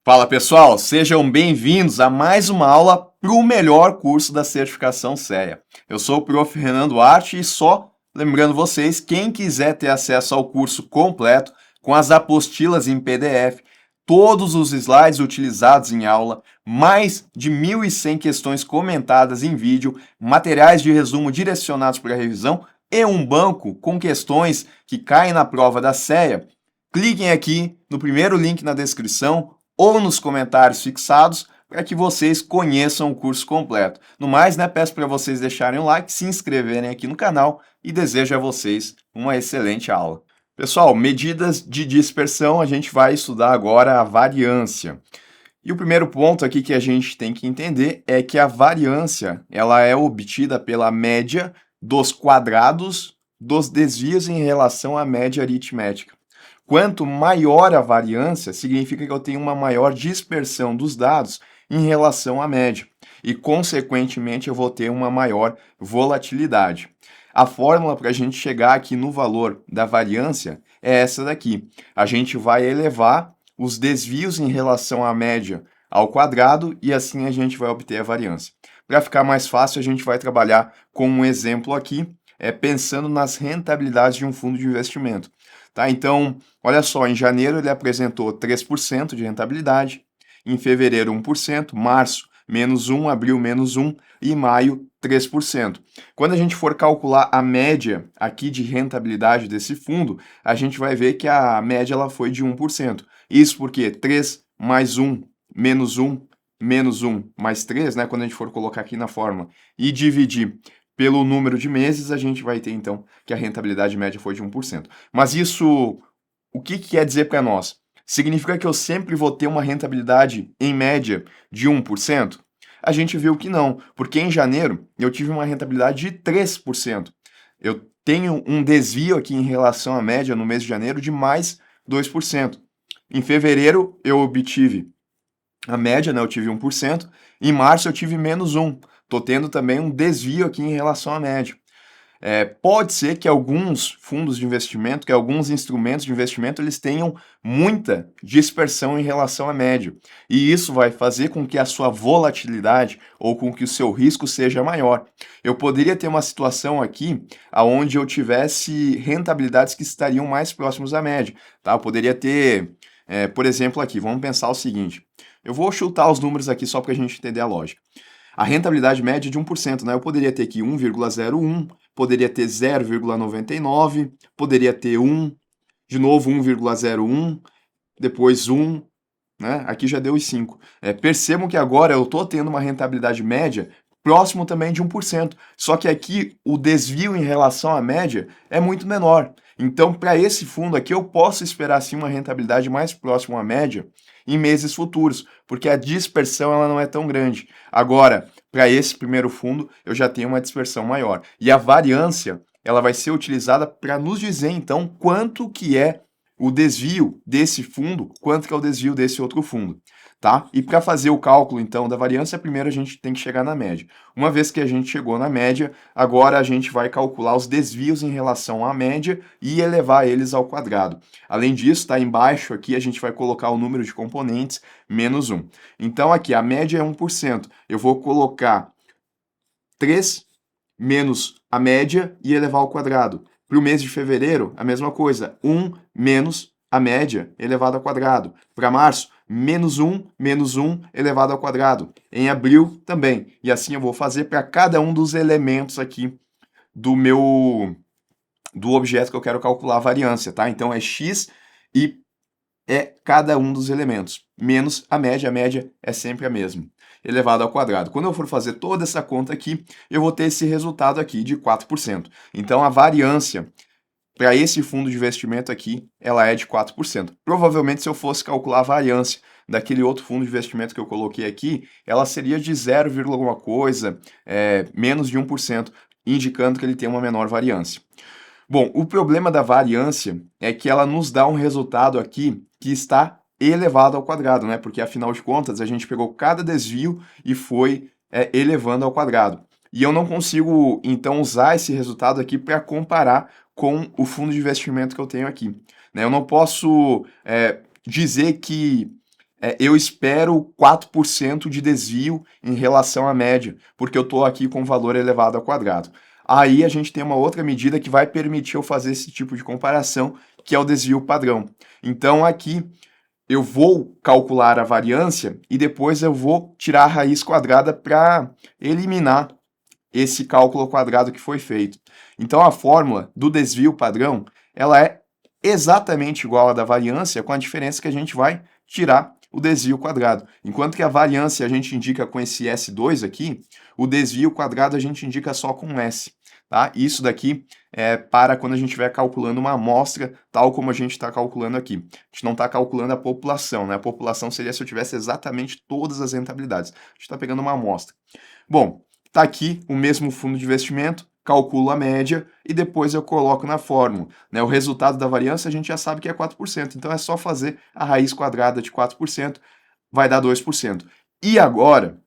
Fala pessoal, sejam bem-vindos a mais uma aula para o melhor curso da certificação CEA. Eu sou o Prof. Renan Duarte e só lembrando vocês, quem quiser ter acesso ao curso completo, com as apostilas em PDF, todos os slides utilizados em aula, mais de 1.100 questões comentadas em vídeo, materiais de resumo direcionados para a revisão e um banco com questões que caem na prova da CEA, cliquem aqui no primeiro link na descrição ou nos comentários fixados para que vocês conheçam o curso completo. No mais, peço para vocês deixarem o like, se inscreverem aqui no canal e desejo a vocês uma excelente aula. Pessoal, medidas de dispersão, a gente vai estudar agora a variância. E o primeiro ponto aqui que a gente tem que entender é que a variância, ela é obtida pela média dos quadrados dos desvios em relação à média aritmética. Quanto maior a variância, significa que eu tenho uma maior dispersão dos dados em relação à média e, consequentemente, eu vou ter uma maior volatilidade. A fórmula para a gente chegar aqui no valor da variância é essa daqui. A gente vai elevar os desvios em relação à média ao quadrado e assim a gente vai obter a variância. Para ficar mais fácil, a gente vai trabalhar com um exemplo aqui, pensando nas rentabilidades de um fundo de investimento. Tá? Então, olha só, em janeiro ele apresentou 3% de rentabilidade, em fevereiro 1%, março menos 1, abril menos 1 e maio 3%. Quando a gente for calcular a média aqui de rentabilidade desse fundo, a gente vai ver que a média ela foi de 1%. Isso porque 3 mais 1 menos 1 menos 1 mais 3, quando a gente for colocar aqui na fórmula e dividir pelo número de meses, a gente vai ter, então, que a rentabilidade média foi de 1%. Mas isso, o que quer dizer para nós? Significa que eu sempre vou ter uma rentabilidade, em média, de 1%? A gente viu que não, porque em janeiro eu tive uma rentabilidade de 3%. Eu tenho um desvio aqui em relação à média no mês de janeiro de mais 2%. Em fevereiro eu obtive a média, eu tive 1%. Em março eu tive menos 1%. Estou tendo também um desvio aqui em relação à média. Pode ser que alguns fundos de investimento, que alguns instrumentos de investimento, eles tenham muita dispersão em relação à média. E isso vai fazer com que a sua volatilidade ou com que o seu risco seja maior. Eu poderia ter uma situação aqui onde eu tivesse rentabilidades que estariam mais próximos à média. Tá? Eu poderia ter, por exemplo, aqui, vamos pensar o seguinte. Eu vou chutar os números aqui só para a gente entender a lógica. A rentabilidade média é de 1%, Eu poderia ter aqui 1,01, poderia ter 0,99, poderia ter 1, de novo 1,01, depois 1, Aqui já deu os 5. Percebam que agora eu estou tendo uma rentabilidade média próximo também de 1%, só que aqui o desvio em relação à média é muito menor. Então, para esse fundo aqui, eu posso esperar sim uma rentabilidade mais próxima à média em meses futuros, porque a dispersão ela não é tão grande. Agora, para esse primeiro fundo, eu já tenho uma dispersão maior. E a variância, ela vai ser utilizada para nos dizer, então, quanto que é o desvio desse fundo, quanto que é o desvio desse outro fundo, tá? E para fazer o cálculo, então, da variância, primeiro a gente tem que chegar na média. Uma vez que a gente chegou na média, agora a gente vai calcular os desvios em relação à média e elevar eles ao quadrado. Além disso, está embaixo aqui, a gente vai colocar o número de componentes, menos 1. Então, aqui, a média é 1%. Eu vou colocar 3 menos a média e elevar ao quadrado. Para o mês de fevereiro, a mesma coisa, 1 menos a média elevado ao quadrado. Para março, menos 1 elevado ao quadrado. Em abril, também. E assim eu vou fazer para cada um dos elementos aqui do objeto que eu quero calcular a variância, tá? Então é x e é cada um dos elementos, menos a média é sempre a mesma, elevado ao quadrado. Quando eu for fazer toda essa conta aqui, eu vou ter esse resultado aqui de 4%. Então, a variância para esse fundo de investimento aqui, ela é de 4%. Provavelmente, se eu fosse calcular a variância daquele outro fundo de investimento que eu coloquei aqui, ela seria de 0, alguma coisa, menos de 1%, indicando que ele tem uma menor variância. Bom, o problema da variância é que ela nos dá um resultado aqui que está elevado ao quadrado, Porque afinal de contas a gente pegou cada desvio e foi elevando ao quadrado. E eu não consigo então usar esse resultado aqui para comparar com o fundo de investimento que eu tenho aqui. Eu não posso dizer que eu espero 4% de desvio em relação à média, porque eu estou aqui com valor elevado ao quadrado. Aí a gente tem uma outra medida que vai permitir eu fazer esse tipo de comparação, que é o desvio padrão. Então aqui eu vou calcular a variância e depois eu vou tirar a raiz quadrada para eliminar esse cálculo ao quadrado que foi feito. Então a fórmula do desvio padrão, ela é exatamente igual à da variância, com a diferença que a gente vai tirar o desvio quadrado. Enquanto que a variância a gente indica com esse S2 aqui, o desvio quadrado a gente indica só com S. Tá? Isso daqui é para quando a gente estiver calculando uma amostra, tal como a gente está calculando aqui. A gente não está calculando a população, né? A população seria se eu tivesse exatamente todas as rentabilidades. A gente está pegando uma amostra. Bom, está aqui o mesmo fundo de investimento, calculo a média e depois eu coloco na fórmula. Né? O resultado da variância a gente já sabe que é 4%, então é só fazer a raiz quadrada de 4%, vai dar 2%. E agora,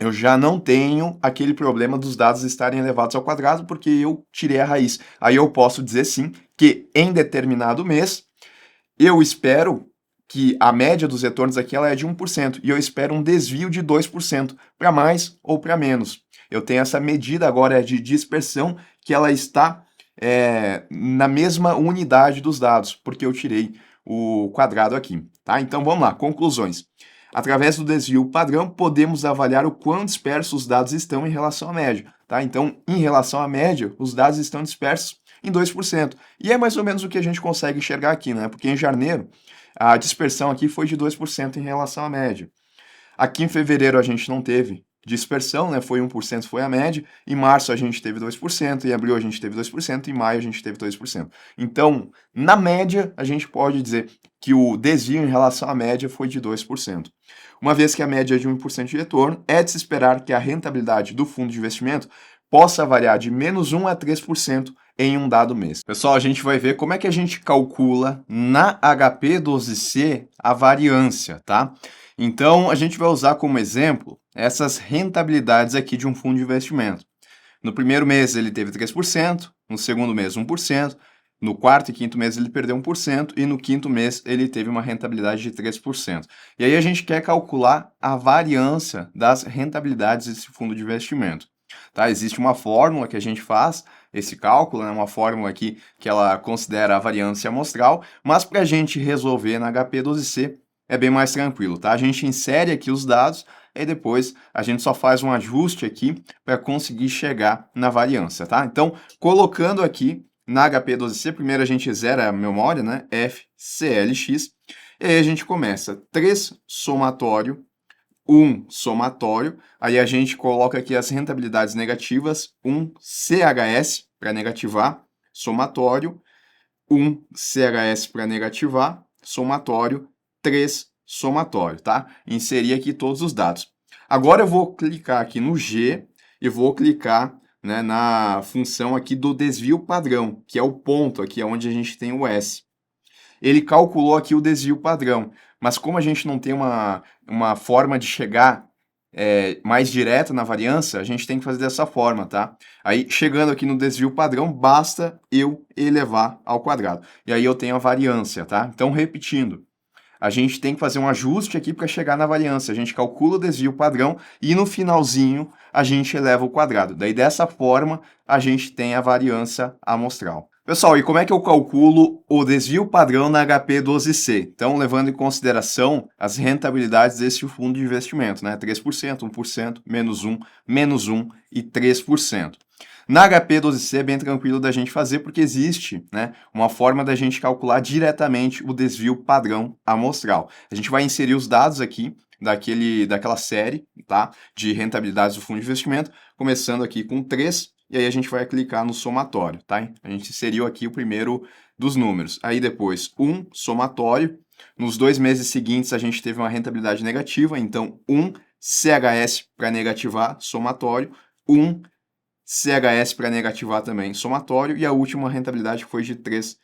eu já não tenho aquele problema dos dados estarem elevados ao quadrado, porque eu tirei a raiz. Aí eu posso dizer sim que em determinado mês eu espero que a média dos retornos aqui ela é de 1%, e eu espero um desvio de 2%, para mais ou para menos. Eu tenho essa medida agora de dispersão, que ela está na mesma unidade dos dados, porque eu tirei o quadrado aqui. Tá? Então vamos lá, conclusões. Através do desvio padrão, podemos avaliar o quão dispersos os dados estão em relação à média. Tá? Então, em relação à média, os dados estão dispersos em 2%. E é mais ou menos o que a gente consegue enxergar aqui, né? Porque em janeiro, a dispersão aqui foi de 2% em relação à média. Aqui em fevereiro a gente não teve dispersão, né? Foi 1%, foi a média. Em março a gente teve 2%, em abril a gente teve 2%, em maio a gente teve 2%. Então, na média, a gente pode dizer que o desvio em relação à média foi de 2%. Uma vez que a média é de 1% de retorno, é de se esperar que a rentabilidade do fundo de investimento possa variar de menos 1 a 3% em um dado mês. Pessoal, a gente vai ver como é que a gente calcula na HP12C a variância, tá? Então, a gente vai usar como exemplo essas rentabilidades aqui de um fundo de investimento. No primeiro mês ele teve 3%, no segundo mês 1%, no quarto e quinto mês ele perdeu 1% e no quinto mês ele teve uma rentabilidade de 3%. E aí a gente quer calcular a variância das rentabilidades desse fundo de investimento. Tá? Existe uma fórmula que a gente faz esse cálculo, né? Uma fórmula aqui que ela considera a variância amostral, mas para a gente resolver na HP12C é bem mais tranquilo, tá? A gente insere aqui os dados e depois a gente só faz um ajuste aqui para conseguir chegar na variância, tá? Então, colocando aqui na HP12C, primeiro a gente zera a memória, né? FCLX, e aí a gente começa 3 somatório, 1 somatório, aí a gente coloca aqui as rentabilidades negativas, 1 CHS para negativar, somatório, 1 CHS para negativar, somatório, 3 somatório, tá? Inserir aqui todos os dados. Agora eu vou clicar aqui no G e vou clicar, né, na função aqui do desvio padrão, que é o ponto aqui onde a gente tem o S. Ele calculou aqui o desvio padrão, mas como a gente não tem uma forma de chegar mais direta na variância, a gente tem que fazer dessa forma, tá? Aí, chegando aqui no desvio padrão, basta eu elevar ao quadrado. E aí eu tenho a variância, tá? Então, repetindo, a gente tem que fazer um ajuste aqui para chegar na variância. A gente calcula o desvio padrão e no finalzinho a gente eleva o quadrado. Daí, dessa forma, a gente tem a variância amostral. Pessoal, e como é que eu calculo o desvio padrão na HP12C? Então, levando em consideração as rentabilidades desse fundo de investimento, né? 3%, 1%, menos 1 e 3%. Na HP12C é bem tranquilo da gente fazer porque existe, né, uma forma da gente calcular diretamente o desvio padrão amostral. A gente vai inserir os dados aqui daquela série, tá, de rentabilidades do fundo de investimento, começando aqui com 3, e aí a gente vai clicar no somatório, tá? A gente inseriu aqui o primeiro dos números. Aí depois 1 somatório. Nos 2 meses seguintes a gente teve uma rentabilidade negativa, então 1 CHS para negativar, somatório, 1 CHS para negativar também, somatório, e a última rentabilidade foi de 3%.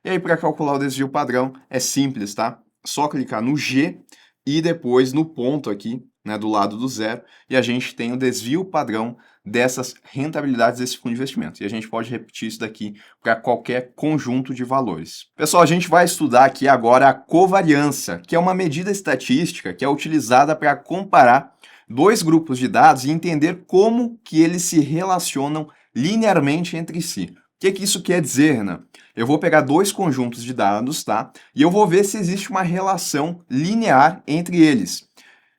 E aí, para calcular o desvio padrão, é simples, tá? Só clicar no G e depois no ponto aqui, né, do lado do zero, e a gente tem o desvio padrão dessas rentabilidades desse fundo de investimento. E a gente pode repetir isso daqui para qualquer conjunto de valores. Pessoal, a gente vai estudar aqui agora a covariância, que é uma medida estatística que é utilizada para comparar dois grupos de dados e entender como que eles se relacionam linearmente entre si. O que isso quer dizer, Renan? Eu vou pegar dois conjuntos de dados, tá? E eu vou ver se existe uma relação linear entre eles.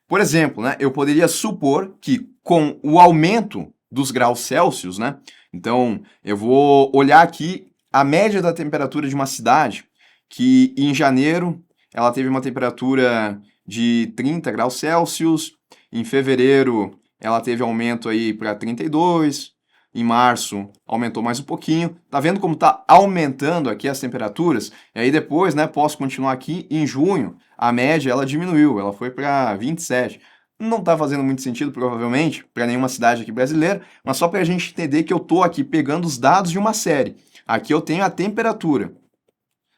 Por exemplo, né, eu poderia supor que com o aumento dos graus Celsius, né, então eu vou olhar aqui a média da temperatura de uma cidade, que em janeiro ela teve uma temperatura de 30 graus Celsius, em fevereiro ela teve aumento aí para 32, em março aumentou mais um pouquinho. Tá vendo como tá aumentando aqui as temperaturas? E aí depois, né, posso continuar aqui, em junho a média ela diminuiu, ela foi para 27. Não está fazendo muito sentido, provavelmente, para nenhuma cidade aqui brasileira, mas só para a gente entender que eu estou aqui pegando os dados de uma série. Aqui eu tenho a temperatura,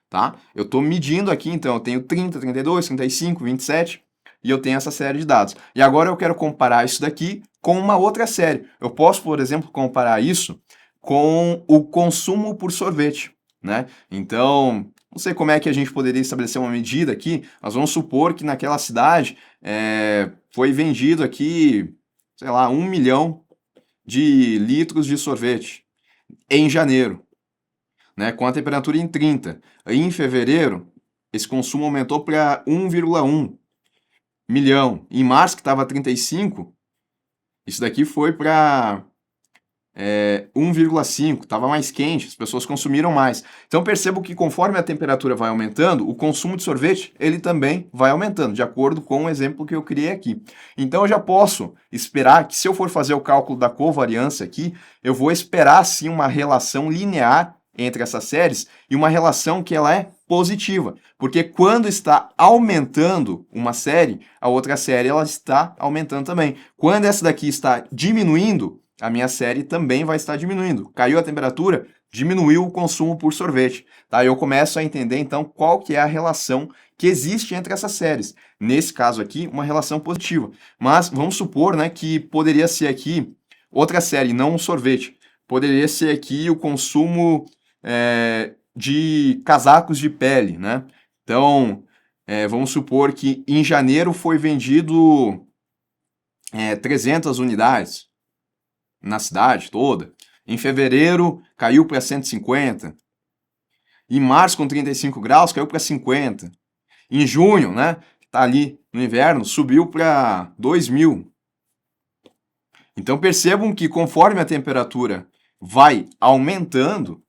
tá? Eu estou medindo aqui, então eu tenho 30, 32, 35, 27, e eu tenho essa série de dados. E agora eu quero comparar isso daqui com uma outra série. Eu posso, por exemplo, comparar isso com o consumo por sorvete, né? Então, não sei como é que a gente poderia estabelecer uma medida aqui, mas vamos supor que naquela cidade foi vendido aqui, sei lá, 1 milhão de litros de sorvete em janeiro, né, com a temperatura em 30. Aí, em fevereiro, esse consumo aumentou para 1,1 milhão. Em março, que estava 35, isso daqui foi para 1,5, estava mais quente, as pessoas consumiram mais. Então percebo que conforme a temperatura vai aumentando, o consumo de sorvete ele também vai aumentando, de acordo com o exemplo que eu criei aqui. Então eu já posso esperar que se eu for fazer o cálculo da covariância aqui, eu vou esperar sim uma relação linear entre essas séries e uma relação que ela é positiva, porque quando está aumentando uma série, a outra série ela está aumentando também. Quando essa daqui está diminuindo, a minha série também vai estar diminuindo. Caiu a temperatura, diminuiu o consumo por sorvete. Tá? Eu começo a entender, então, qual que é a relação que existe entre essas séries. Nesse caso aqui, uma relação positiva. Mas vamos supor, né, que poderia ser aqui outra série, não um sorvete. Poderia ser aqui o consumo de casacos de pele, né? Então, vamos supor que em janeiro foi vendido 300 unidades na cidade toda. Em fevereiro caiu para 150. Em março, com 35 graus, caiu para 50. Em junho, né, que está ali no inverno, subiu para 2.000. Então percebam que conforme a temperatura vai aumentando,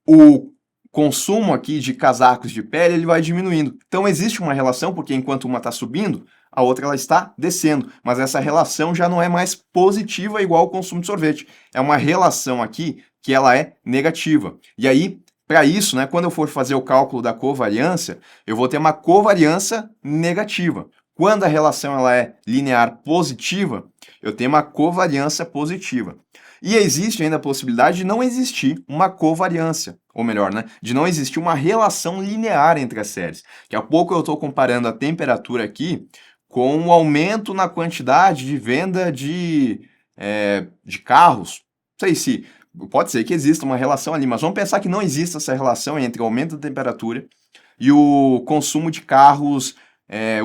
o consumo aqui de casacos de pele ele vai diminuindo. Então existe uma relação, porque enquanto uma está subindo, a outra ela está descendo, mas essa relação já não é mais positiva igual ao consumo de sorvete. É uma relação aqui que ela é negativa. E aí, para isso, né, quando eu for fazer o cálculo da covariância, eu vou ter uma covariância negativa. Quando a relação ela é linear positiva, eu tenho uma covariância positiva. E existe ainda a possibilidade de não existir uma covariância, ou melhor, né, de não existir uma relação linear entre as séries. Daqui a pouco eu estou comparando a temperatura aqui com o aumento na quantidade de venda de carros. Não sei se pode ser que exista uma relação ali, mas vamos pensar que não exista essa relação entre o aumento da temperatura e o consumo de carros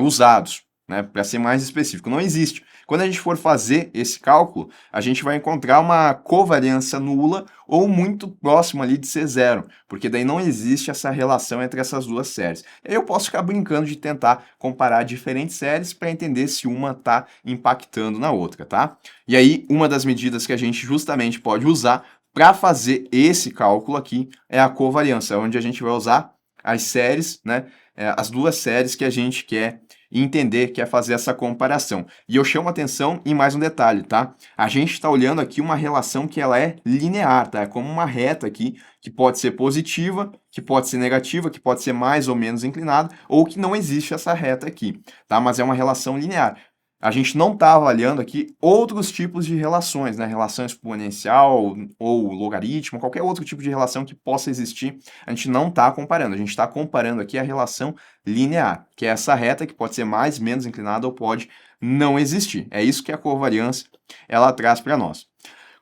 usados, né, para ser mais específico. Não existe. Quando a gente for fazer esse cálculo, a gente vai encontrar uma covariância nula ou muito próximo ali de ser zero, porque daí não existe essa relação entre essas duas séries. E aí eu posso ficar brincando de tentar comparar diferentes séries para entender se uma está impactando na outra, tá? E aí, uma das medidas que a gente justamente pode usar para fazer esse cálculo aqui é a covariância, onde a gente vai usar as séries, né? As duas séries que a gente quer entender, quer fazer essa comparação. E eu chamo atenção em mais um detalhe, tá? A gente está olhando aqui uma relação que ela é linear, tá? É como uma reta aqui, que pode ser positiva, que pode ser negativa, que pode ser mais ou menos inclinada, ou que não existe essa reta aqui, tá? Mas é uma relação linear. a gente não está avaliando aqui outros tipos de relações, né? Relação exponencial ou logaritmo, qualquer outro tipo de relação que possa existir, a gente não está comparando. A gente está comparando aqui a relação linear, que é essa reta que pode ser mais, menos inclinada ou pode não existir. É isso que a covariância ela traz para nós.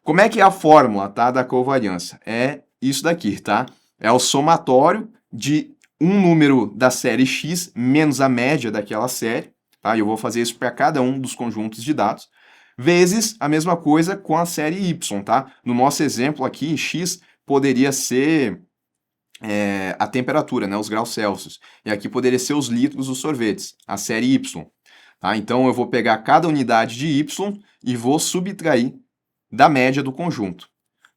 Como é que é a fórmula, tá, da covariância? É isso daqui, tá? É o somatório de um número da série X menos a média daquela série, tá? Eu vou fazer isso para cada um dos conjuntos de dados, vezes a mesma coisa com a série Y, tá? No nosso exemplo aqui, X poderia ser a temperatura, né, os graus Celsius, e aqui poderia ser os litros dos sorvetes, a série Y, tá? Então eu vou pegar cada unidade de Y e vou subtrair da média do conjunto,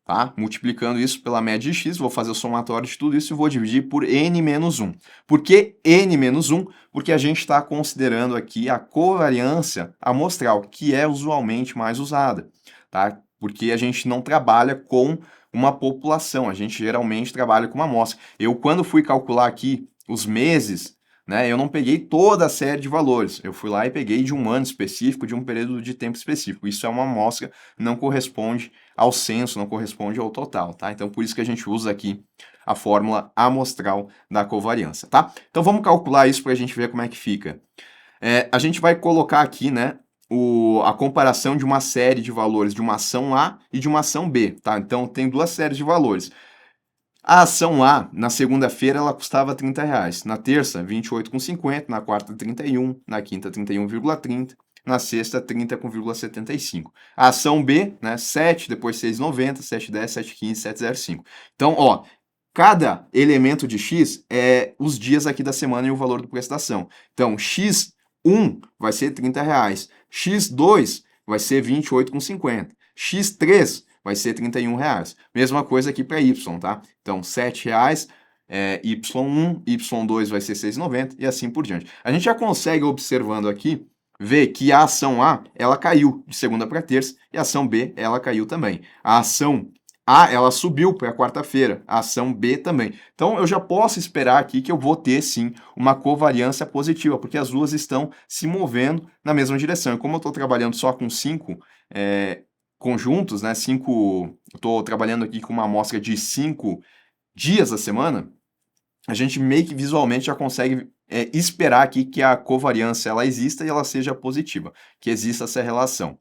tá? Multiplicando isso pela média de x, vou fazer o somatório de tudo isso e vou dividir por n menos 1. Por que n menos 1? Porque a gente está considerando aqui a covariância amostral, que é usualmente mais usada, tá? Porque a gente não trabalha com uma população, a gente geralmente trabalha com uma amostra. Eu, quando fui calcular aqui os meses, né, eu não peguei toda a série de valores, eu fui lá e peguei de um ano específico, de um período de tempo específico. Isso é uma amostra, não corresponde ao censo, não corresponde ao total, tá? Então, por isso que a gente usa aqui a fórmula amostral da covariância, tá? Então, vamos calcular isso para a gente ver como é que fica. A gente vai colocar aqui, né, a comparação de uma série de valores de uma ação A e de uma ação B, tá? Então, tem duas séries de valores. A ação A, na segunda-feira, ela custava R$30. Na terça, R$28,50. Na quarta, 31. Na quinta, 31,30. Na sexta, 30,75. A ação B, né, 7, depois 6,90, 7,10, 7,15, 7,05. Então, ó, cada elemento de X é os dias aqui da semana e o valor do preço da ação. Então, X1 vai ser R$30. X2 vai ser R$28,50. X3 vai ser R$31. Mesma coisa aqui para Y, tá? Então, R$7, Y1, Y2 vai ser R$6,90 e assim por diante. A gente já consegue, observando aqui, ver que a ação A, ela caiu de segunda para terça e a ação B, ela caiu também. A ação A, ela subiu para quarta-feira, a ação B também. Então, eu já posso esperar aqui que eu vou ter, sim, uma covariância positiva, porque as duas estão se movendo na mesma direção. E como eu estou trabalhando só com 5 conjuntos, né? Eu estou trabalhando aqui com uma amostra de 5 dias da semana, a gente meio que visualmente já consegue esperar aqui que a covariância ela exista e ela seja positiva, que exista essa relação.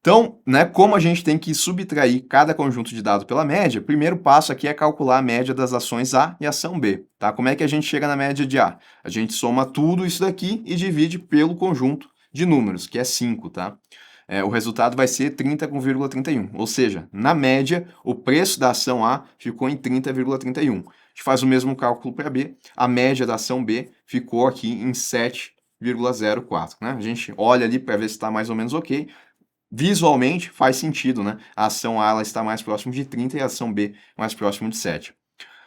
Então, né, como a gente tem que subtrair cada conjunto de dados pela média, o primeiro passo aqui é calcular a média das ações A e ação B, tá? Como é que a gente chega na média de A? A gente soma tudo isso daqui e divide pelo conjunto de números, que é 5, tá? O resultado vai ser 30,31, ou seja, na média, o preço da ação A ficou em 30,31. A gente faz o mesmo cálculo para B, a média da ação B ficou aqui em 7,04, né? A gente olha ali para ver se está mais ou menos ok. Visualmente faz sentido, né? A ação A ela está mais próximo de 30 e a ação B mais próximo de 7.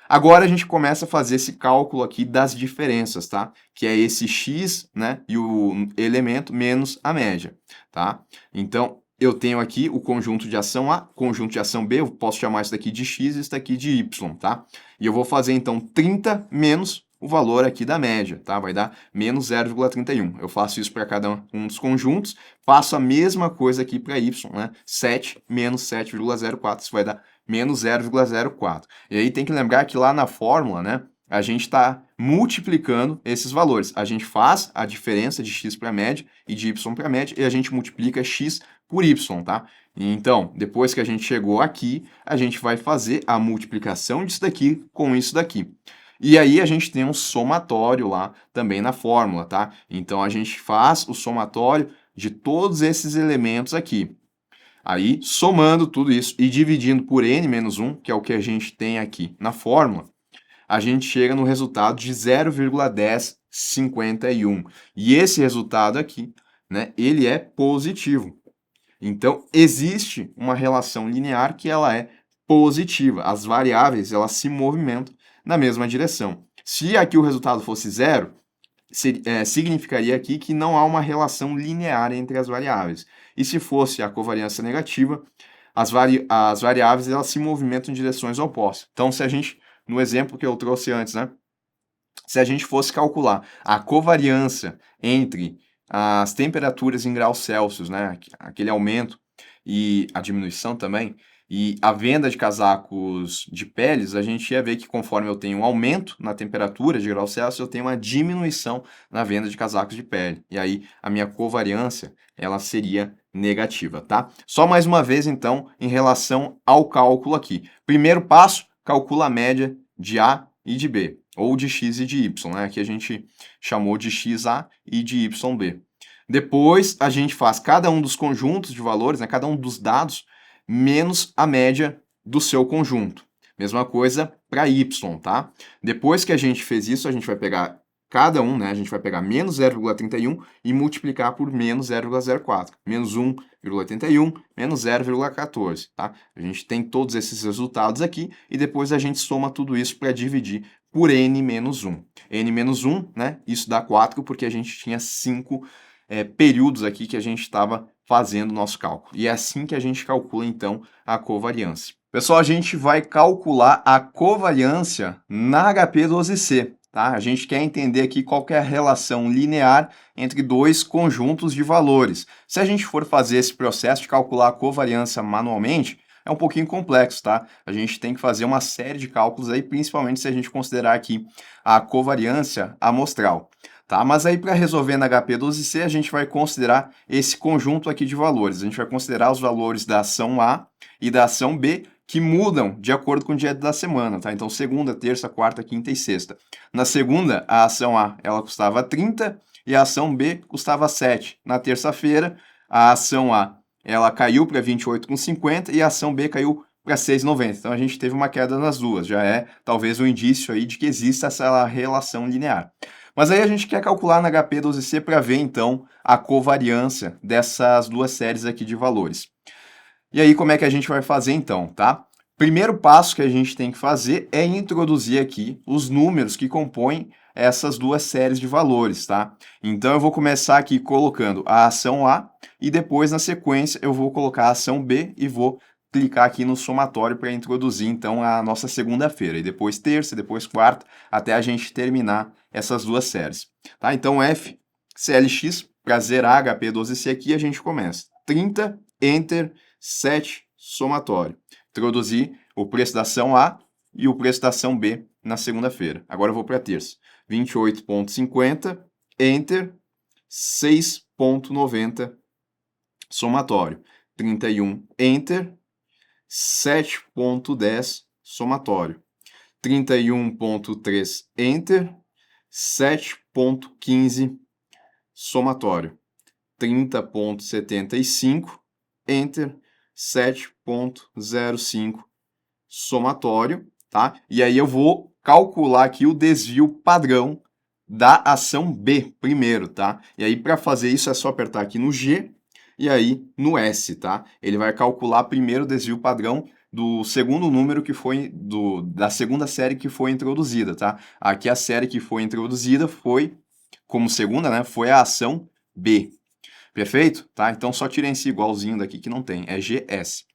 Agora a gente começa a fazer esse cálculo aqui das diferenças, tá? Que é esse x, né, e o elemento menos a média, tá? Então, eu tenho aqui o conjunto de ação A, conjunto de ação B, eu posso chamar isso daqui de x e isso daqui de y, tá? E eu vou fazer, então, 30 menos o valor aqui da média, tá? Vai dar menos 0,31. Eu faço isso para cada um dos conjuntos, faço a mesma coisa aqui para y, né? 7 menos 7,04, isso vai dar menos 0,04. E aí tem que lembrar que lá na fórmula, né, a gente está multiplicando esses valores. A gente faz a diferença de x para a média e de y para a média e a gente multiplica x por y, tá? Então, depois que a gente chegou aqui, a gente vai fazer a multiplicação disso daqui com isso daqui. E aí a gente tem um somatório lá também na fórmula, tá? Então a gente faz o somatório de todos esses elementos aqui. Aí, somando tudo isso e dividindo por n menos 1, que é o que a gente tem aqui na fórmula, a gente chega no resultado de 0,1051. E esse resultado aqui, né, ele é positivo. Então, existe uma relação linear que ela é positiva. As variáveis, elas se movimentam na mesma direção. Se aqui o resultado fosse zero, significaria aqui que não há uma relação linear entre as variáveis. E se fosse a covariância negativa, as variáveis elas se movimentam em direções opostas. Então, se a gente, no exemplo que eu trouxe antes, né, se a gente fosse calcular a covariância entre as temperaturas em graus Celsius, né, aquele aumento e a diminuição também, e a venda de casacos de peles, a gente ia ver que conforme eu tenho um aumento na temperatura de graus Celsius, eu tenho uma diminuição na venda de casacos de pele. E aí a minha covariância, ela seria negativa, tá? Só mais uma vez, então, em relação ao cálculo aqui. Primeiro passo, calcula a média de A e de B, ou de X e de Y, né? Aqui a gente chamou de XA e de YB. Depois, a gente faz cada um dos conjuntos de valores, né? Cada um dos dados, menos a média do seu conjunto. Mesma coisa para y, tá? Depois que a gente fez isso, a gente vai pegar cada um, né? A gente vai pegar menos 0,31 e multiplicar por menos 0,04. Menos 1,81, menos 0,14, tá? A gente tem todos esses resultados aqui e depois a gente soma tudo isso para dividir por n menos 1. n menos 1, né? Isso dá 4 porque a gente tinha 5 períodos aqui que a gente estava fazendo o nosso cálculo. E é assim que a gente calcula, então, a covariância. Pessoal, a gente vai calcular a covariância na HP12C, tá? A gente quer entender aqui qual que é a relação linear entre dois conjuntos de valores. Se a gente for fazer esse processo de calcular a covariância manualmente, é um pouquinho complexo, tá? A gente tem que fazer uma série de cálculos aí, principalmente se a gente considerar aqui a covariância amostral. Tá? Mas aí para resolver na HP12C a gente vai considerar esse conjunto aqui de valores. A gente vai considerar os valores da ação A e da ação B que mudam de acordo com o dia da semana, tá? Então segunda, terça, quarta, quinta e sexta. Na segunda, a ação A ela custava 30 e a ação B custava 7. Na terça-feira, a ação A ela caiu para 28,50 e a ação B caiu para 6,90. Então a gente teve uma queda nas duas. Já é talvez um indício aí de que existe essa relação linear. Mas aí a gente quer calcular na HP12C para ver, então, a covariância dessas duas séries aqui de valores. E aí, como é que a gente vai fazer, então, tá? Primeiro passo que a gente tem que fazer é introduzir aqui os números que compõem essas duas séries de valores, tá? Então, eu vou começar aqui colocando a ação A e depois, na sequência, eu vou colocar a ação B e vou clicar aqui no somatório para introduzir, então, a nossa segunda-feira. E depois terça, depois quarta, até a gente terminar essas duas séries. Tá? Então, F, CLX, para zerar HP12C aqui, a gente começa. 30, Enter, 7, somatório. Introduzir o preço da ação A e o preço da ação B na segunda-feira. Agora eu vou para a terça. 28,50, Enter, 6,90, somatório. 31, Enter, 7,10, somatório. 31,3, Enter, 7,15, somatório. 30,75, Enter, 7,05, somatório, tá? E aí eu vou calcular aqui o desvio padrão da ação B primeiro, tá? E aí para fazer isso é só apertar aqui no G e aí no S, tá? Ele vai calcular primeiro o desvio padrão do segundo número que foi da segunda série que foi introduzida, tá? Aqui a série que foi introduzida foi, como segunda, né? Foi a ação B. Perfeito? Tá? Então só tirem esse igualzinho daqui que não tem, é GS.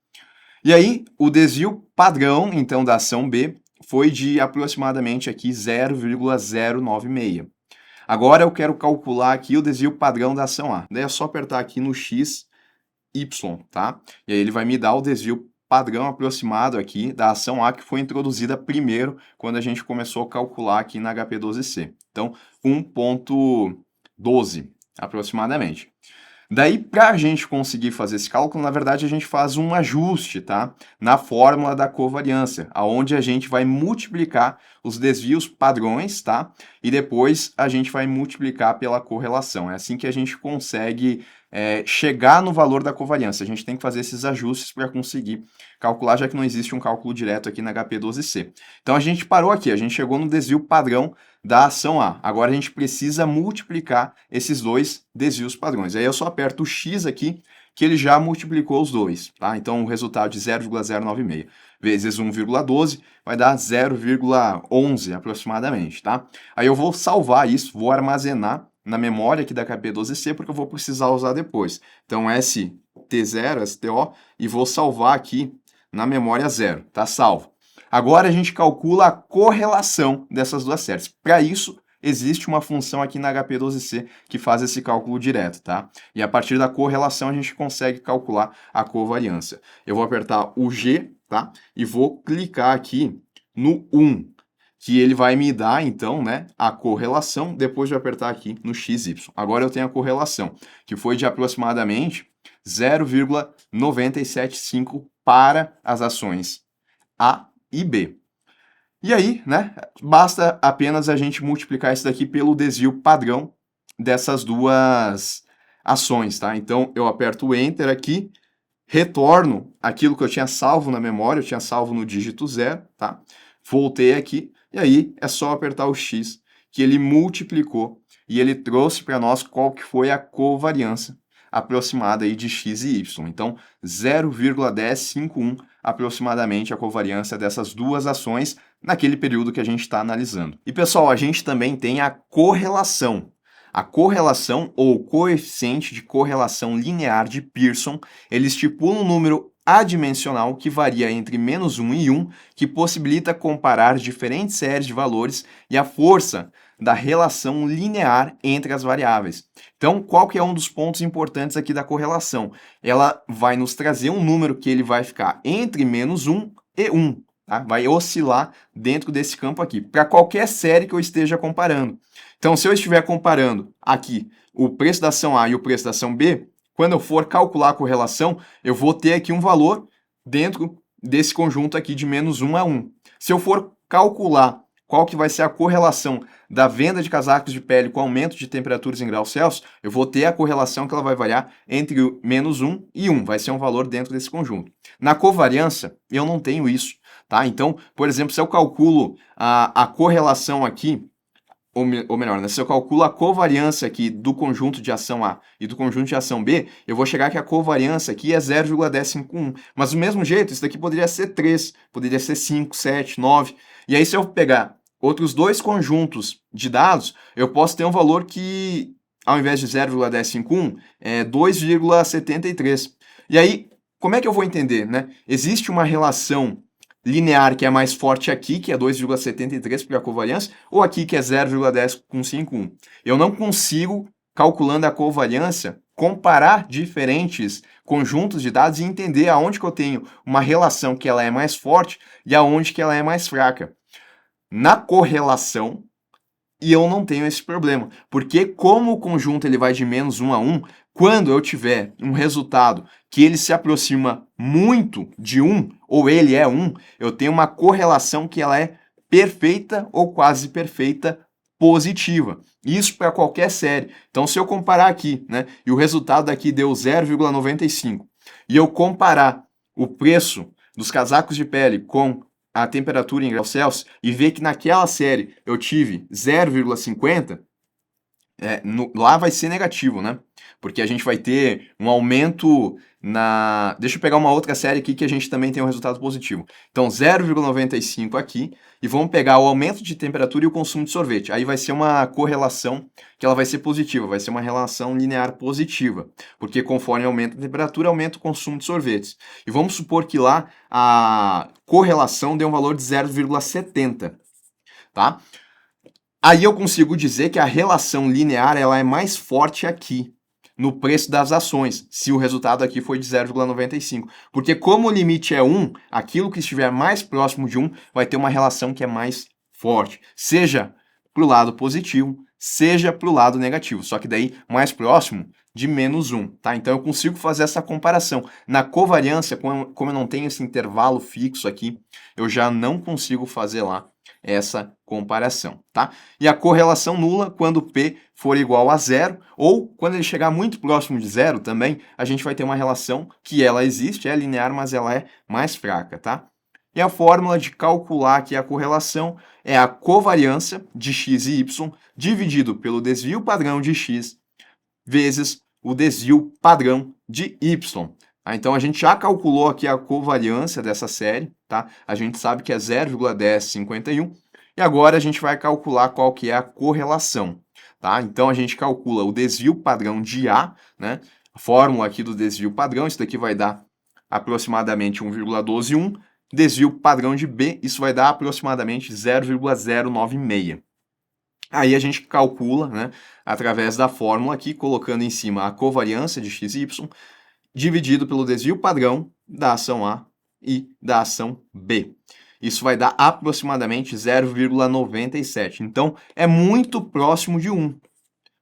E aí, o desvio padrão, então, da ação B foi de aproximadamente aqui 0,096. Agora eu quero calcular aqui o desvio padrão da ação A. Daí é só apertar aqui no X, Y, tá? E aí ele vai me dar o desvio padrão aproximado aqui da ação A que foi introduzida primeiro quando a gente começou a calcular aqui na HP12C. Então, 1,12 aproximadamente. Daí, para a gente conseguir fazer esse cálculo, na verdade, a gente faz um ajuste, tá? Na fórmula da covariância, aonde a gente vai multiplicar os desvios padrões, tá? E depois a gente vai multiplicar pela correlação. É assim que a gente consegue chegar no valor da covariância. A gente tem que fazer esses ajustes para conseguir calcular, já que não existe um cálculo direto aqui na HP12C. Então, a gente parou aqui, a gente chegou no desvio padrão da ação A. Agora a gente precisa multiplicar esses dois desvios padrões. Aí eu só aperto o X aqui, que ele já multiplicou os dois, tá? Então o resultado de 0,096 vezes 1,12 vai dar 0,11 aproximadamente, tá? Aí eu vou salvar isso, vou armazenar na memória aqui da HP12C, porque eu vou precisar usar depois. Então ST0, STO, e vou salvar aqui na memória 0, tá salvo. Agora a gente calcula a correlação dessas duas séries. Para isso, existe uma função aqui na HP12C que faz esse cálculo direto, tá? E a partir da correlação a gente consegue calcular a covariância. Eu vou apertar o G, tá? E vou clicar aqui no 1, que ele vai me dar, então, né, a correlação, depois de apertar aqui no XY. Agora eu tenho a correlação, que foi de aproximadamente 0,975 para as ações A e B. E aí, né, basta apenas a gente multiplicar isso daqui pelo desvio padrão dessas duas ações, tá? Então, eu aperto o Enter aqui, retorno aquilo que eu tinha salvo na memória, eu tinha salvo no dígito 0, tá? Voltei aqui, e aí é só apertar o X, que ele multiplicou, e ele trouxe para nós qual que foi a covariância aproximada aí de x e y. Então, 0,1051 aproximadamente a covariância dessas duas ações naquele período que a gente está analisando. E pessoal, a gente também tem a correlação. A correlação ou coeficiente de correlação linear de Pearson, ele estipula um número adimensional que varia entre -1 e 1, que possibilita comparar diferentes séries de valores e a força da relação linear entre as variáveis. Então, qual que é um dos pontos importantes aqui da correlação? Ela vai nos trazer um número que ele vai ficar entre -1 e 1, tá? Vai oscilar dentro desse campo aqui, para qualquer série que eu esteja comparando. Então, se eu estiver comparando aqui o preço da ação A e o preço da ação B, quando eu for calcular a correlação, eu vou ter aqui um valor dentro desse conjunto aqui de -1 a 1. Se eu for calcular qual que vai ser a correlação da venda de casacos de pele com aumento de temperaturas em graus Celsius, eu vou ter a correlação que ela vai variar entre o -1 e 1, vai ser um valor dentro desse conjunto. Na covariância, eu não tenho isso, tá? Então, por exemplo, se eu calculo a correlação aqui, ou melhor, né, se eu calculo a covariância aqui do conjunto de ação A e do conjunto de ação B, eu vou chegar que a covariância aqui é 0,1051. Mas do mesmo jeito, isso daqui poderia ser 3, poderia ser 5, 7, 9. E aí se eu pegar outros dois conjuntos de dados, eu posso ter um valor que, ao invés de 0,1051, é 2,73. E aí, como é que eu vou entender, né? Existe uma relação linear que é mais forte aqui, que é 2,73 para a covariância, ou aqui que é 0,10151. Eu não consigo, calculando a covariância, comparar diferentes conjuntos de dados e entender aonde que eu tenho uma relação que ela é mais forte e aonde que ela é mais fraca. Na correlação, e eu não tenho esse problema, porque como o conjunto ele vai de -1 a 1, quando eu tiver um resultado que ele se aproxima muito de 1, ou ele é 1, eu tenho uma correlação que ela é perfeita ou quase perfeita positiva. Isso para qualquer série. Então, se eu comparar aqui, né, e o resultado daqui deu 0,95, e eu comparar o preço dos casacos de pele com a temperatura em graus Celsius e ver que naquela série eu tive 0,50, lá vai ser negativo, né? Porque a gente vai ter um aumento na... Deixa eu pegar uma outra série aqui que a gente também tem um resultado positivo. Então, 0,95 aqui, e vamos pegar o aumento de temperatura e o consumo de sorvete. Aí vai ser uma correlação que ela vai ser positiva, vai ser uma relação linear positiva, porque conforme aumenta a temperatura, aumenta o consumo de sorvetes. E vamos supor que lá a correlação dê um valor de 0,70, tá? Aí eu consigo dizer que a relação linear ela é mais forte aqui, no preço das ações, se o resultado aqui foi de 0,95. Porque como o limite é 1, aquilo que estiver mais próximo de 1 vai ter uma relação que é mais forte, seja para o lado positivo, seja para o lado negativo, só que daí mais próximo de -1, tá? Então eu consigo fazer essa comparação. Na covariância, como eu não tenho esse intervalo fixo aqui, eu já não consigo fazer lá essa comparação, tá? E a correlação nula quando P for igual a 0, ou quando ele chegar muito próximo de 0 também, a gente vai ter uma relação que ela existe, é linear, mas ela é mais fraca, tá? E a fórmula de calcular aqui a correlação é a covariância de x e y dividido pelo desvio padrão de x vezes o desvio padrão de y. Então, a gente já calculou aqui a covariância dessa série, tá? A gente sabe que é 0,1051, e agora a gente vai calcular qual que é a correlação, tá? Então, a gente calcula o desvio padrão de A, né? A fórmula aqui do desvio padrão, isso daqui vai dar aproximadamente 1,121, desvio padrão de B, isso vai dar aproximadamente 0,096. Aí a gente calcula, né, através da fórmula aqui, colocando em cima a covariância de x e y, dividido pelo desvio padrão da ação A e da ação B. Isso vai dar aproximadamente 0,97. Então, é muito próximo de 1.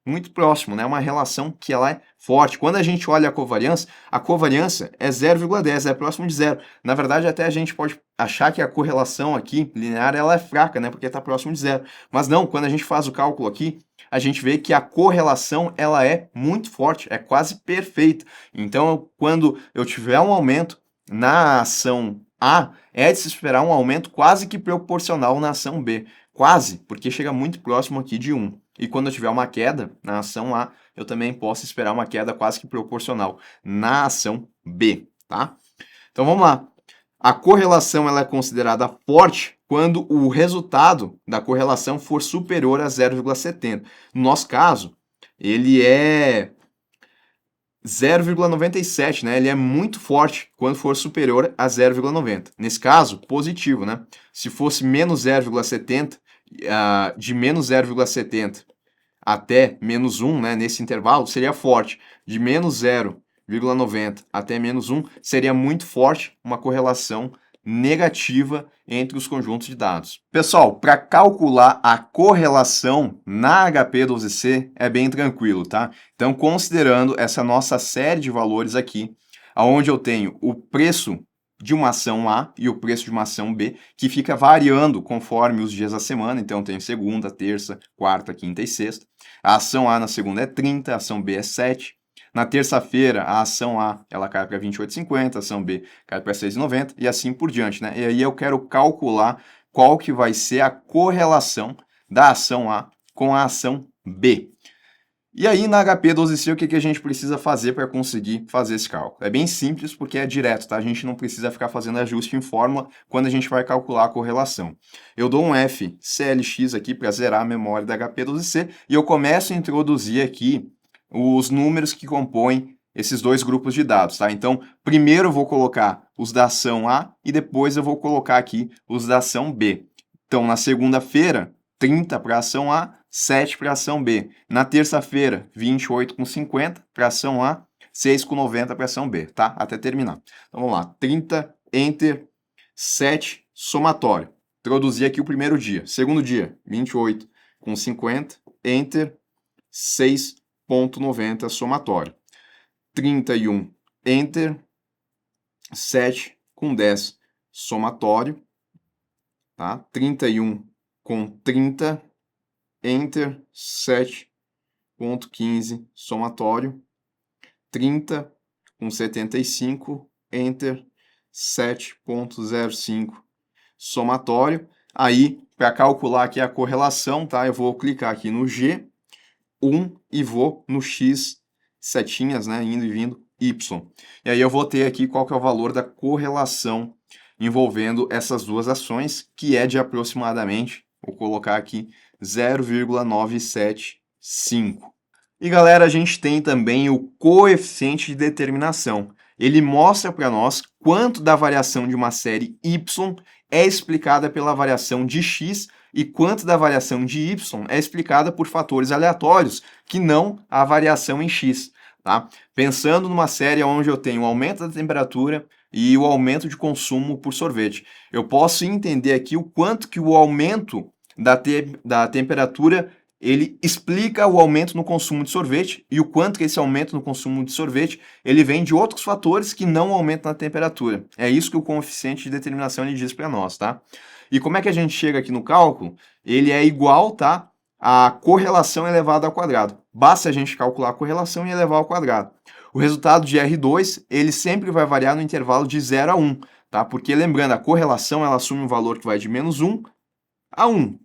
Muito próximo, né? Uma relação que ela é forte. Quando a gente olha a covariância é 0,10, é próximo de zero. Na verdade, até a gente pode achar que a correlação aqui, linear, ela é fraca, né? Porque está próximo de zero. Mas não, quando a gente faz o cálculo aqui, a gente vê que a correlação, ela é muito forte, é quase perfeita. Então, quando eu tiver um aumento na ação A, é de se esperar um aumento quase que proporcional na ação B. Quase, porque chega muito próximo aqui de 1. E quando eu tiver uma queda na ação A, eu também posso esperar uma queda quase que proporcional na ação B, tá? Então vamos lá. A correlação ela é considerada forte quando o resultado da correlação for superior a 0,70. No nosso caso, ele é 0,97, né? Ele é muito forte quando for superior a 0,90. Nesse caso, positivo, né? Se fosse menos 0,70, de menos 0,70 até menos 1, né, nesse intervalo, seria forte. De menos 0,90 até menos 1, seria muito forte uma correlação negativa entre os conjuntos de dados. Pessoal, para calcular a correlação na HP12C é bem tranquilo, tá? Então, considerando essa nossa série de valores aqui, onde eu tenho o preço de uma ação A e o preço de uma ação B, que fica variando conforme os dias da semana. Então, tem segunda, terça, quarta, quinta e sexta. A ação A na segunda é 30, a ação B é 7. Na terça-feira, a ação A ela cai para 28,50, a ação B cai para 6,90 e assim por diante, né? E aí eu quero calcular qual que vai ser a correlação da ação A com a ação B. E aí, na HP12C, o que a gente precisa fazer para conseguir fazer esse cálculo? É bem simples, porque é direto, tá? A gente não precisa ficar fazendo ajuste em fórmula quando a gente vai calcular a correlação. Eu dou um FCLX aqui para zerar a memória da HP12C e eu começo a introduzir aqui os números que compõem esses dois grupos de dados, tá? Então, primeiro eu vou colocar os da ação A e depois eu vou colocar aqui os da ação B. Então, na segunda-feira, 30 para a ação A, 7 para a ação B. Na terça-feira, 28,50 para a ação A, 6,90 para a ação B, tá? Até terminar. Então vamos lá, 30, Enter, 7, somatório. Introduzir aqui o primeiro dia. Segundo dia, 28,50, Enter, 6,90 somatório. 31, Enter, 7,10 somatório, tá? 31,30, Enter, 7,15 somatório, 30,75, Enter, 7,05 somatório. Aí, para calcular aqui a correlação, tá? Eu vou clicar aqui no G, 1 e vou no X, setinhas, né? Indo e vindo, Y. E aí eu vou ter aqui qual que é o valor da correlação envolvendo essas duas ações, que é de aproximadamente, vou colocar aqui, 0,975. E galera, a gente tem também o coeficiente de determinação. Ele mostra para nós quanto da variação de uma série y é explicada pela variação de x e quanto da variação de y é explicada por fatores aleatórios, que não a variação em x. Tá? Pensando numa série onde eu tenho o aumento da temperatura e o aumento de consumo por sorvete, eu posso entender aqui o quanto que o aumento da temperatura ele explica o aumento no consumo de sorvete e o quanto que esse aumento no consumo de sorvete ele vem de outros fatores que não aumentam a temperatura. É isso que o coeficiente de determinação ele diz para nós, tá? E como é que a gente chega aqui no cálculo? Ele é igual, tá, a correlação elevada ao quadrado. Basta a gente calcular a correlação e elevar ao quadrado. O resultado de R2 ele sempre vai variar no intervalo de 0 a 1, tá? Porque lembrando, a correlação ela assume um valor que vai de menos 1 a 1.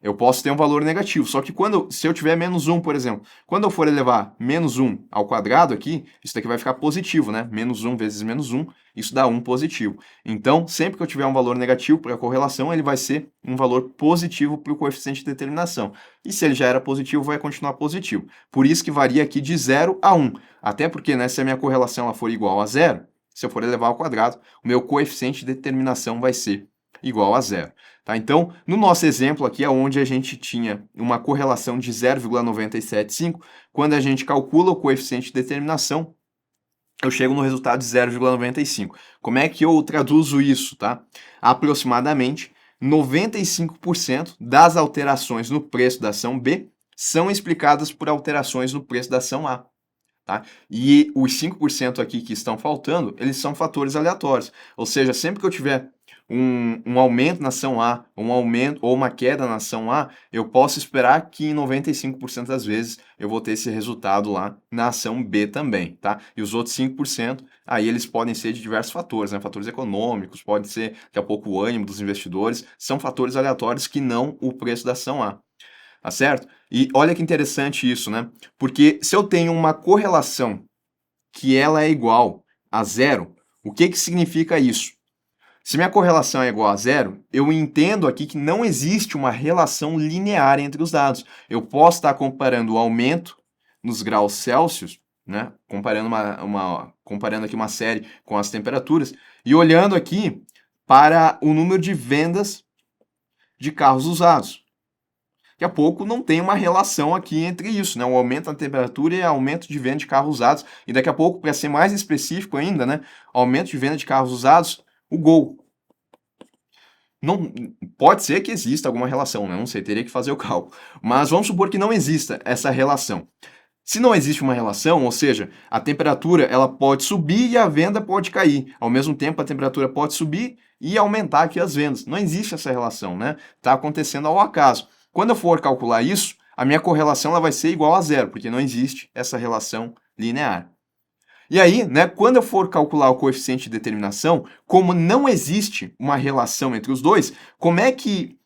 Eu posso ter um valor negativo, só que se eu tiver menos 1, por exemplo, quando eu for elevar menos 1 ao quadrado aqui, isso daqui vai ficar positivo, né? Menos 1 vezes menos 1, isso dá 1 positivo. Então, sempre que eu tiver um valor negativo para a correlação, ele vai ser um valor positivo para o coeficiente de determinação. E se ele já era positivo, vai continuar positivo. Por isso que varia aqui de 0 a 1. Até porque, né, se a minha correlação ela for igual a 0, se eu for elevar ao quadrado, o meu coeficiente de determinação vai ser igual a 0. Tá? Então, no nosso exemplo aqui, é onde a gente tinha uma correlação de 0,975, quando a gente calcula o coeficiente de determinação, eu chego no resultado de 0,95. Como é que eu traduzo isso, tá? Aproximadamente 95% das alterações no preço da ação B são explicadas por alterações no preço da ação A. Tá? E os 5% aqui que estão faltando, eles são fatores aleatórios. Ou seja, sempre que eu tiver um aumento na ação A, um aumento ou uma queda na ação A, eu posso esperar que em 95% das vezes eu vou ter esse resultado lá na ação B também, tá? E os outros 5%, aí eles podem ser de diversos fatores, né? Fatores econômicos, pode ser daqui a pouco o ânimo dos investidores, são fatores aleatórios que não o preço da ação A. Tá certo? E olha que interessante isso, né? Porque se eu tenho uma correlação que ela é igual a zero, o que que significa isso? Se minha correlação é igual a zero, eu entendo aqui que não existe uma relação linear entre os dados. Eu posso estar comparando o aumento nos graus Celsius, né? Comparando aqui uma série com as temperaturas, e olhando aqui para o número de vendas de carros usados. Daqui a pouco não tem uma relação aqui entre isso, né? O aumento da temperatura e aumento de venda de carros usados. E daqui a pouco, para ser mais específico ainda, né? Aumento de venda de carros usados, o Gol. Não, pode ser que exista alguma relação, né? Não sei, teria que fazer o cálculo. Mas vamos supor que não exista essa relação. Se não existe uma relação, ou seja, a temperatura ela pode subir e a venda pode cair. Ao mesmo tempo, a temperatura pode subir e aumentar aqui as vendas. Não existe essa relação, né? Está acontecendo ao acaso. Quando eu for calcular isso, a minha correlação ela vai ser igual a zero, porque não existe essa relação linear. E aí, né, quando eu for calcular o coeficiente de determinação, como não existe uma relação entre os dois, como é que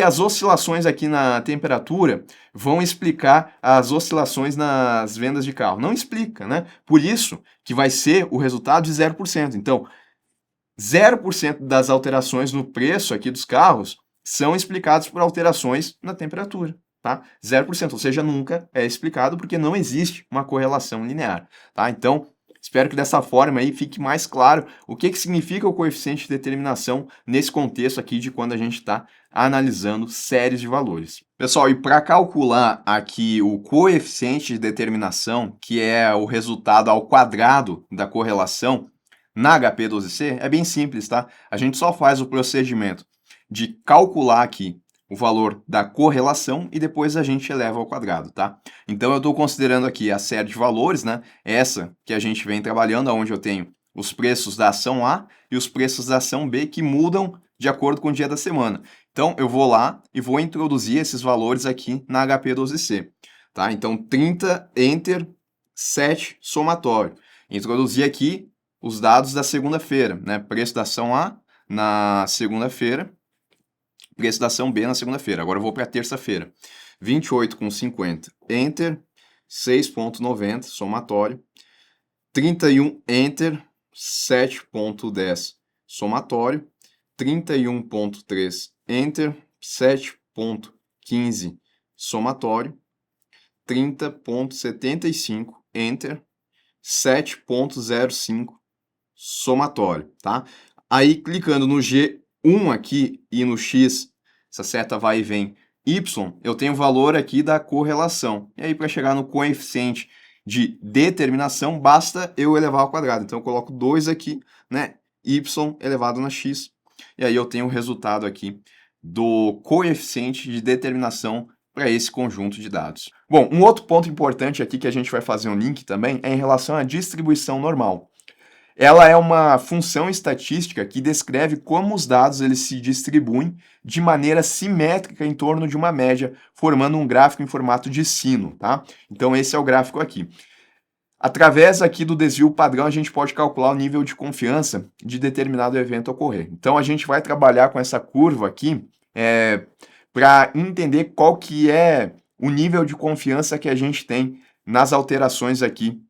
as oscilações aqui na temperatura vão explicar as oscilações nas vendas de carro? Não explica, né? Por isso que vai ser o resultado de 0%. Então, 0% das alterações no preço aqui dos carros são explicados por alterações na temperatura, tá? 0%, ou seja, nunca é explicado porque não existe uma correlação linear, tá? Então, espero que dessa forma aí fique mais claro o que significa o coeficiente de determinação nesse contexto aqui de quando a gente está analisando séries de valores. Pessoal, e para calcular aqui o coeficiente de determinação, que é o resultado ao quadrado da correlação na HP12C, é bem simples, tá? A gente só faz o procedimento de calcular aqui o valor da correlação e depois a gente eleva ao quadrado, tá? Então eu estou considerando aqui a série de valores, né? Essa que a gente vem trabalhando, onde eu tenho os preços da ação A e os preços da ação B que mudam de acordo com o dia da semana. Então eu vou lá e vou introduzir esses valores aqui na HP12C, tá? Então 30, Enter, 7, somatório. Introduzir aqui os dados da segunda-feira, né? Preço da ação A na segunda-feira, preço da ação B na segunda-feira. Agora eu vou para a terça-feira. 28,50, Enter, 6,90, somatório. 31, Enter, 7,10, somatório. 31,3, Enter, 7,15, somatório. 30,75, Enter, 7,05, somatório, tá? Aí, clicando no G1 aqui e no X, essa seta vai e vem Y, eu tenho o valor aqui da correlação. E aí, para chegar no coeficiente de determinação, basta eu elevar ao quadrado. Então, eu coloco 2 aqui, né? Y elevado na X. E aí, eu tenho o resultado aqui do coeficiente de determinação para esse conjunto de dados. Bom, um outro ponto importante aqui que a gente vai fazer um link também é em relação à distribuição normal. Ela é uma função estatística que descreve como os dados eles se distribuem de maneira simétrica em torno de uma média, formando um gráfico em formato de sino, tá? Então esse é o gráfico aqui. Através aqui do desvio padrão, a gente pode calcular o nível de confiança de determinado evento ocorrer. Então a gente vai trabalhar com essa curva aqui para entender qual que é o nível de confiança que a gente tem nas alterações aqui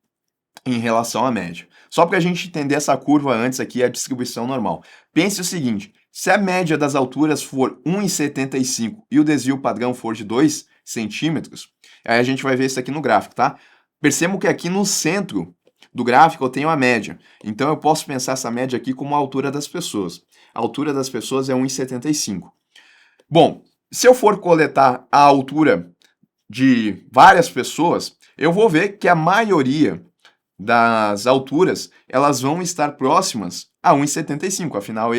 em relação à média. Só para a gente entender essa curva antes aqui, a distribuição normal. Pense o seguinte, se a média das alturas for 1,75 e o desvio padrão for de 2 centímetros, aí a gente vai ver isso aqui no gráfico, tá? Percebam que aqui no centro do gráfico eu tenho a média. Então eu posso pensar essa média aqui como a altura das pessoas. A altura das pessoas é 1,75. Bom, se eu for coletar a altura de várias pessoas, eu vou ver que a maioria das alturas, elas vão estar próximas a 1,75. Afinal,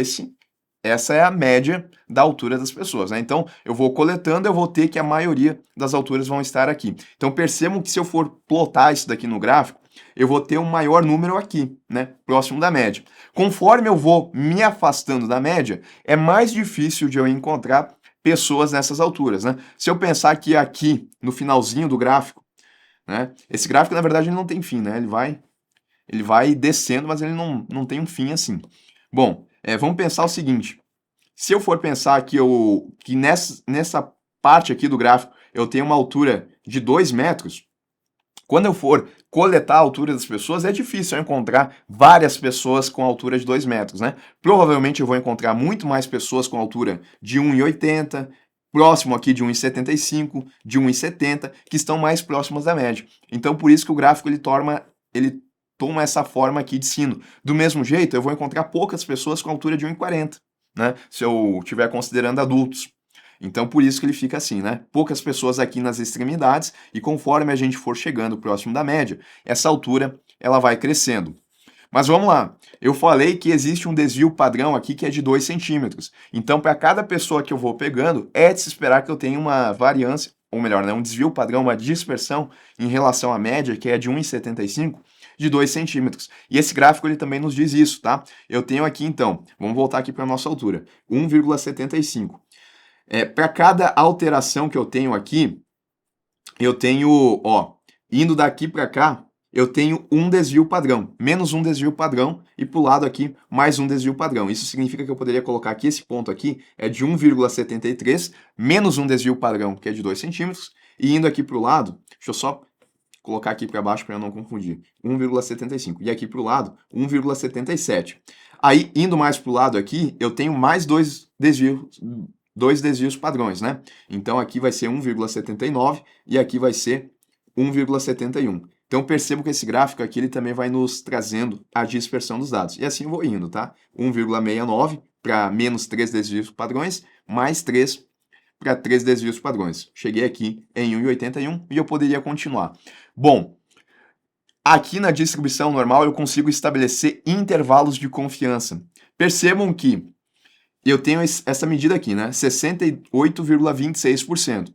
essa é a média da altura das pessoas, né? Então, eu vou coletando, eu vou ter que a maioria das alturas vão estar aqui. Então, percebam que se eu for plotar isso daqui no gráfico, eu vou ter um maior número aqui, né? Próximo da média. Conforme eu vou me afastando da média, é mais difícil de eu encontrar pessoas nessas alturas, né? Se eu pensar que aqui, no finalzinho do gráfico, né? Esse gráfico, na verdade, ele não tem fim, né? Ele vai descendo, mas ele não tem um fim assim. Bom, vamos pensar o seguinte. Se eu for pensar que nessa parte aqui do gráfico eu tenho uma altura de 2 metros, quando eu for coletar a altura das pessoas, é difícil eu encontrar várias pessoas com altura de 2 metros, né? Provavelmente eu vou encontrar muito mais pessoas com altura de 1,80, próximo aqui de 1,75, de 1,70, que estão mais próximas da média. Então, por isso que o gráfico ele toma essa forma aqui de sino. Do mesmo jeito, eu vou encontrar poucas pessoas com altura de 1,40, né? Se eu estiver considerando adultos. Então, por isso que ele fica assim, né? Poucas pessoas aqui nas extremidades e conforme a gente for chegando próximo da média, essa altura ela vai crescendo. Mas vamos lá, eu falei que existe um desvio padrão aqui que é de 2 centímetros. Então, para cada pessoa que eu vou pegando, é de se esperar que eu tenha uma variância, ou melhor, né, um desvio padrão, uma dispersão em relação à média, que é de 1,75, de 2 centímetros. E esse gráfico ele também nos diz isso, tá? Eu tenho aqui então, vamos voltar aqui para a nossa altura, 1,75. Para cada alteração que eu tenho aqui, eu tenho, ó, indo daqui para cá, eu tenho um desvio padrão, menos um desvio padrão, e para o lado aqui, mais um desvio padrão. Isso significa que eu poderia colocar que esse ponto aqui é de 1,73, menos um desvio padrão, que é de 2 centímetros, e indo aqui para o lado, deixa eu só colocar aqui para baixo para eu não confundir, 1,75. E aqui para o lado, 1,77. Aí, indo mais para o lado aqui, eu tenho mais dois desvios padrões, né? Então aqui vai ser 1,79 e aqui vai ser 1,71. Então percebo que esse gráfico aqui ele também vai nos trazendo a dispersão dos dados. E assim eu vou indo, tá? 1,69 para menos 3 desvios padrões, mais 3 para 3 desvios padrões. Cheguei aqui em 1,81 e eu poderia continuar. Bom, aqui na distribuição normal eu consigo estabelecer intervalos de confiança. Percebam que eu tenho essa medida aqui, né? 68,26%.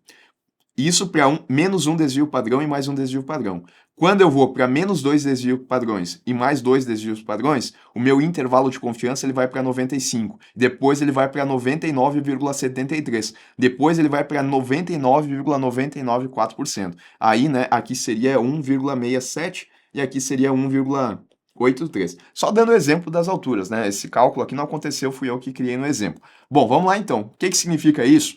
Isso para menos um desvio padrão e mais um desvio padrão. Quando eu vou para menos 2 desvios padrões e mais 2 desvios padrões, o meu intervalo de confiança ele vai para 95. Depois ele vai para 99,73. Depois ele vai para 99,994%. Aí, né, aqui seria 1,67 e aqui seria 1,83. Só dando exemplo das alturas, né? Esse cálculo aqui não aconteceu, fui eu que criei no exemplo. Bom, vamos lá então. O que significa isso?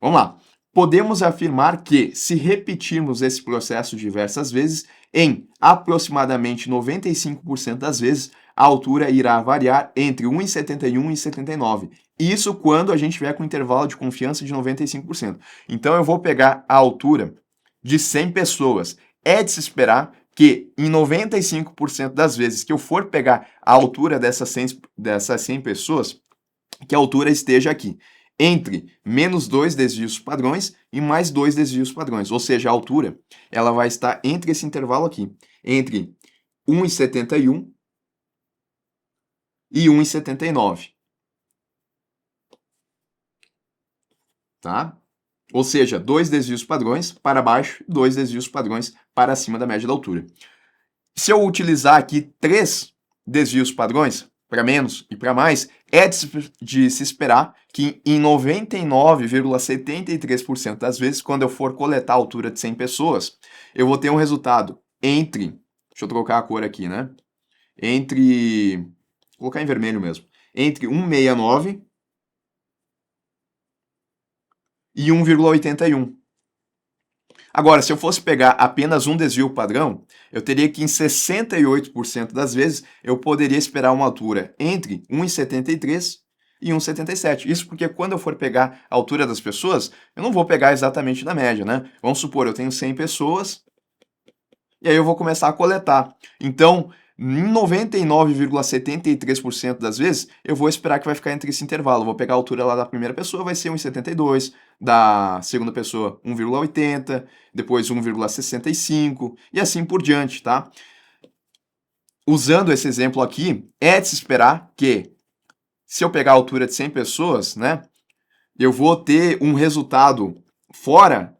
Vamos lá. Podemos afirmar que, se repetirmos esse processo diversas vezes, em aproximadamente 95% das vezes, a altura irá variar entre 1,71 e 79. Isso quando a gente tiver com intervalo de confiança de 95%. Então eu vou pegar a altura de 100 pessoas. É de se esperar que em 95% das vezes que eu for pegar a altura dessas 100 pessoas, que a altura esteja aqui entre menos 2 desvios padrões e mais 2 desvios padrões. Ou seja, a altura ela vai estar entre esse intervalo aqui, entre 1,71 e 1,79. Tá? Ou seja, 2 desvios padrões para baixo, 2 desvios padrões para cima da média da altura. Se eu utilizar aqui 3 desvios padrões, para menos e para mais, é de se esperar que em 99,73% das vezes, quando eu for coletar a altura de 100 pessoas, eu vou ter um resultado entre, deixa eu trocar a cor aqui, né? Vou colocar em vermelho mesmo, entre 1,69 e 1,81. Agora, se eu fosse pegar apenas um desvio padrão, eu teria que em 68% das vezes eu poderia esperar uma altura entre 1,73 e 1,77. Isso porque quando eu for pegar a altura das pessoas, eu não vou pegar exatamente da média, né? Vamos supor, eu tenho 100 pessoas e aí eu vou começar a coletar. Então, Em 99,73% das vezes, eu vou esperar que vai ficar entre esse intervalo. Vou pegar a altura lá da primeira pessoa, vai ser 1,72, da segunda pessoa 1,80, depois 1,65 e assim por diante, tá? Usando esse exemplo aqui, é de se esperar que, se eu pegar a altura de 100 pessoas, né, eu vou ter um resultado fora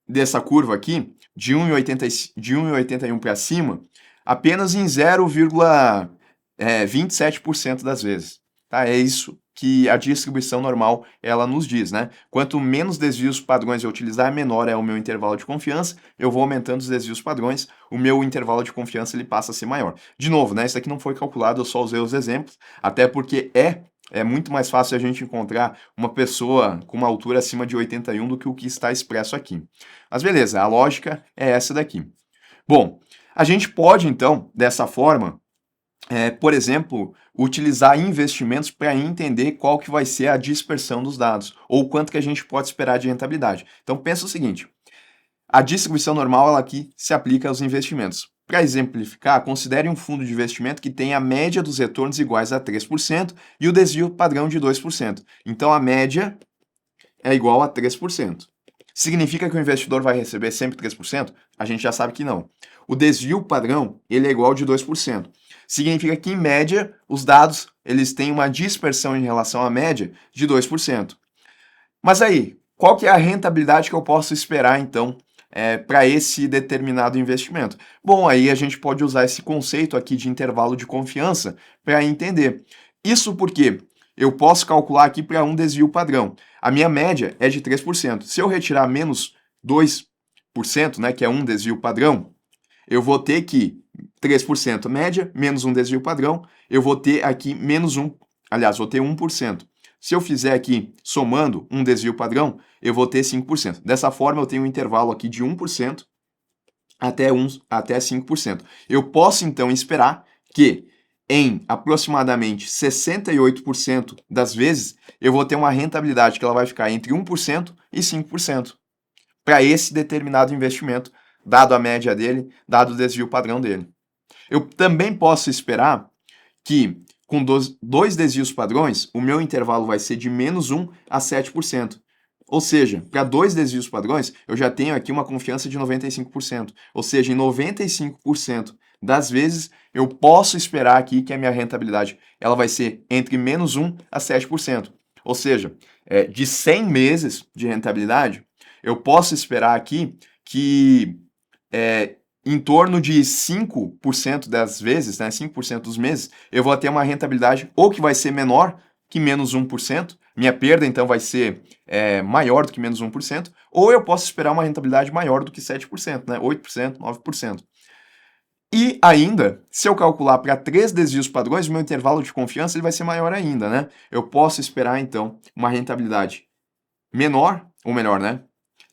dessa curva aqui, de 1,81 para cima, apenas em 0,27% das vezes. Tá? É isso que a distribuição normal ela nos diz, né? Quanto menos desvios padrões eu utilizar, menor é o meu intervalo de confiança. Eu vou aumentando os desvios padrões, o meu intervalo de confiança ele passa a ser maior. De novo, né? Isso aqui não foi calculado, eu só usei os exemplos, até porque é muito mais fácil a gente encontrar uma pessoa com uma altura acima de 81 do que o que está expresso aqui. Mas beleza, a lógica é essa daqui. Bom, a gente pode então, dessa forma, por exemplo, utilizar investimentos para entender qual que vai ser a dispersão dos dados, ou quanto que a gente pode esperar de rentabilidade. Então pensa o seguinte, a distribuição normal ela aqui se aplica aos investimentos. Para exemplificar, considere um fundo de investimento que tem a média dos retornos iguais a 3% e o desvio padrão de 2%. Então a média é igual a 3%. Significa que o investidor vai receber sempre 3%? A gente já sabe que não. O desvio padrão, ele é igual de 2%. Significa que, em média, os dados eles têm uma dispersão em relação à média de 2%. Mas aí, qual que é a rentabilidade que eu posso esperar, então, para esse determinado investimento? Bom, aí a gente pode usar esse conceito aqui de intervalo de confiança para entender. Isso porque eu posso calcular aqui para um desvio padrão. A minha média é de 3%. Se eu retirar menos 2%, né, que é um desvio padrão, eu vou ter que 3% média, menos um desvio padrão, eu vou ter aqui menos 1, aliás, vou ter 1%. Se eu fizer aqui, somando um desvio padrão, eu vou ter 5%. Dessa forma, eu tenho um intervalo aqui de 1% até 5%. Eu posso, então, esperar que em aproximadamente 68% das vezes, eu vou ter uma rentabilidade que ela vai ficar entre 1% e 5% para esse determinado investimento, dado a média dele, dado o desvio padrão dele. Eu também posso esperar que com dois desvios padrões, o meu intervalo vai ser de menos 1 a 7%. Ou seja, para dois desvios padrões, eu já tenho aqui uma confiança de 95%. Ou seja, em 95% das vezes, eu posso esperar aqui que a minha rentabilidade ela vai ser entre menos 1 a 7%. Ou seja, de 100 meses de rentabilidade, eu posso esperar aqui que em torno de 5% das vezes, né, 5% dos meses, eu vou ter uma rentabilidade ou que vai ser menor que menos 1%, minha perda então vai ser maior do que menos 1%, ou eu posso esperar uma rentabilidade maior do que 7%, né, 8%, 9%. E ainda, se eu calcular para 3 desvios padrões, o meu intervalo de confiança ele vai ser maior ainda, né? Eu posso esperar então uma rentabilidade menor, ou melhor, né,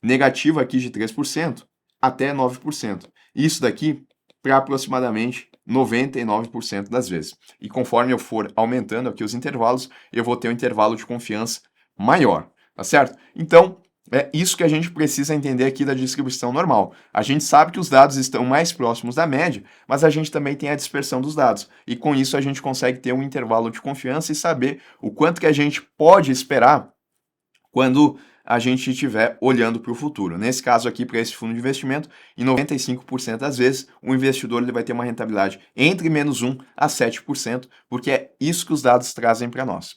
negativa aqui de 3%, até 9%. Isso daqui para aproximadamente 99% das vezes. E conforme eu for aumentando aqui os intervalos, eu vou ter um intervalo de confiança maior, tá certo? Então, é isso que a gente precisa entender aqui da distribuição normal. A gente sabe que os dados estão mais próximos da média, mas a gente também tem a dispersão dos dados. E com isso a gente consegue ter um intervalo de confiança e saber o quanto que a gente pode esperar quando a gente estiver olhando para o futuro. Nesse caso aqui, para esse fundo de investimento, em 95% das vezes, o investidor ele vai ter uma rentabilidade entre menos 1 a 7%, porque é isso que os dados trazem para nós.